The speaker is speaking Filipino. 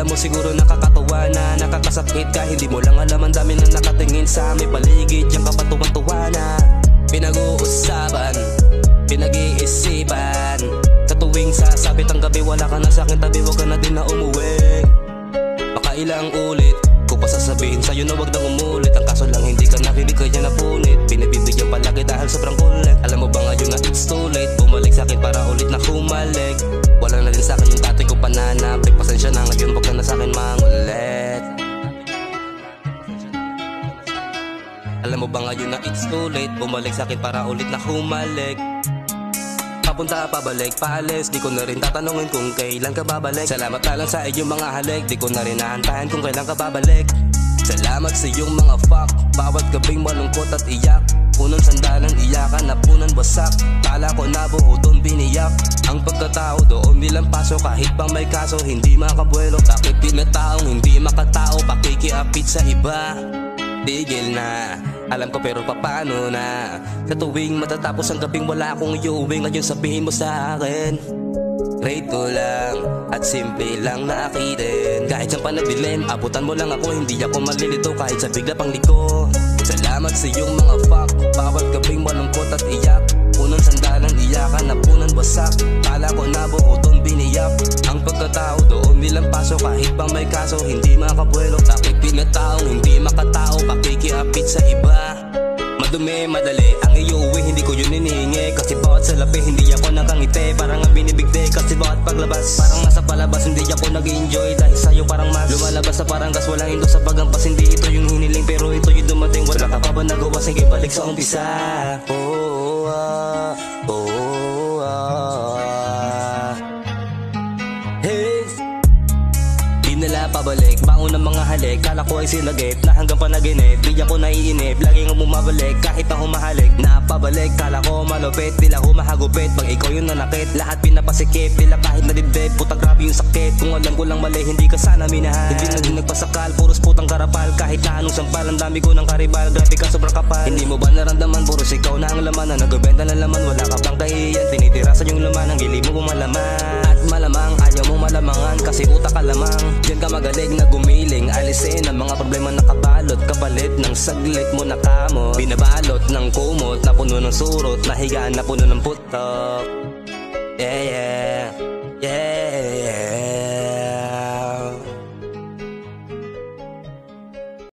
Alam mo siguro nakakatawa na nakakasakit ka. Hindi mo lang alam ang dami na nakatingin sa aming paligid. Yang kapatuwang-tuwa na pinag-uusapan, pinag-iisipan. Sa tuwing sasabit ang gabi, wala ka na sa'kin tabi, wag ka na din na umuwi. Baka ilang ulit ko pa sasabihin sa'yo na wag na umulit. Ang kaso lang hindi ka nakinig kaya napunit. Pinabibigyan palagi dahil sobrang kulit. Alam mo ba ngayon na it's too late, bumalik sa'kin para ulit na humalik. Wala na din sa'kin yung dati ko pananabik. Pasensya na ngayon, wag ka na sa'kin mangulit. Alam mo ba ngayon na it's too late, bumalik sa'kin para ulit na humalik. Papunta, pabalik, paalis, di ko na rin tatanungin kung kailan ka babalik. Salamat na lang sa iyong mga halik, di ko na rin naantahan kung kailan ka babalik. Salamat sa iyong mga fuck, bawat gabing malungkot at iyak. Punong sandalan, iyakan na punong wasak. Kala ko nabuo doon biniyak. Ang pagkatao doon bilang paso, kahit pang may kaso hindi makabuelo. Bakit pinataong hindi makatao, pakikiapit sa iba. Tigil na, alam ko pero paano na. Sa tuwing matatapos ang gabing wala akong iuwi. Ngayon sabihin mo sa akin, rate ko lang at simple lang na akitin. Kahit siyang panabilin, abutan mo lang ako. Hindi ako malilito kahit sa bigla pang liko. Salamat sa iyong mga fuck, bawat gabing malungkot at iyak. Punong sandalan, iyakan na punong wasak. Kala ko nabuo doon biniyak. Ang pagkatao doon bilang paso, kahit pang may kaso hindi makabuelo. Bakit pinataong hindi makatao, pakikiapit sa iba. Madumi, madali, ang iuwi hindi ko yun hinihingi. Kasi bawat salapi hindi ako nakangiti. Parang ang binibigti kasi bawat paglabas parang nasa palabas, hindi ako nag-enjoy. Dahil sa'yo parang mas lumalabas sa parang gas. Walang indo sa pagampas, hindi ito yung hiniling pero ito yung dumating. Wala ka pa ba nagawa, sige balik sa umpisa. Oh, hey, di nila pabalik, baon ng mga halik. Kala ko ay sinagip na hanggang panaginip. Di ako naiinip, lagi nga bumabalik kahit na humahalik. Napabalik, kala ko malupit, tila humahagupit. Pag ikaw yung nanakit, lahat pinapasikip. Tila kahit na dibdib, putang grabe yung sakit. Kung alam ko lang mali, hindi ka sana minahal. Hindi na din nagpasakal, puros putang karapal. Kahit na anong sampal, ang dami ko ng karibal. Grabe ka sobrang kapal. Hindi mo ba naramdaman, puros ikaw na ang laman. Na nagbebenta na laman, wala ka bang kahiyan. Tinitirasan yung laman, ang gili mo kumalaman. At malamang, ayaw mo malamangan kasi utak ka lamang. Diyan ka magaling na gumiling, alisin ang mga problema nakabalot. Kapalit ng saglit mo na kamot, binabalot ng kumot na puno ng surot, nahigaan na puno ng putok. Yeah, yeah, yeah.